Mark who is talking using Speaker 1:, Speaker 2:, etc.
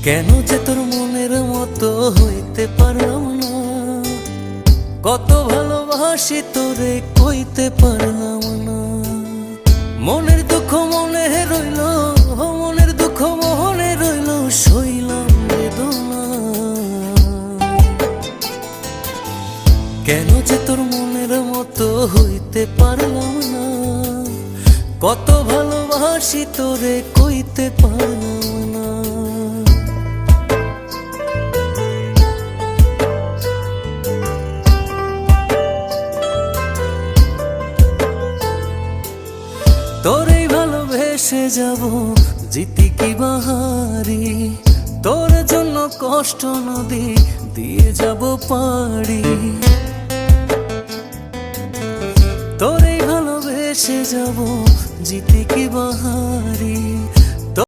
Speaker 1: কেন যে তোর মনের মতো হইতে পারলাম না, কত ভালোবাসি তোরে কইতে পারলাম না। মনের দুঃখ মনে রইল, মনের দুঃখ মনে রইল, সইলাম বেদনা। কেন যে তোর মনের মতো হইতে পারলাম না, কত ভালোবাসি তোরে কইতে পারলাম না। তোরেই ভালোবেসে যাব জিতি কি বাহারি, তোর জন্য কষ্ট নদী দিয়ে যাব পাড়ি। তোরেই ভালোবেসে যাব জিতি কি বাহারি,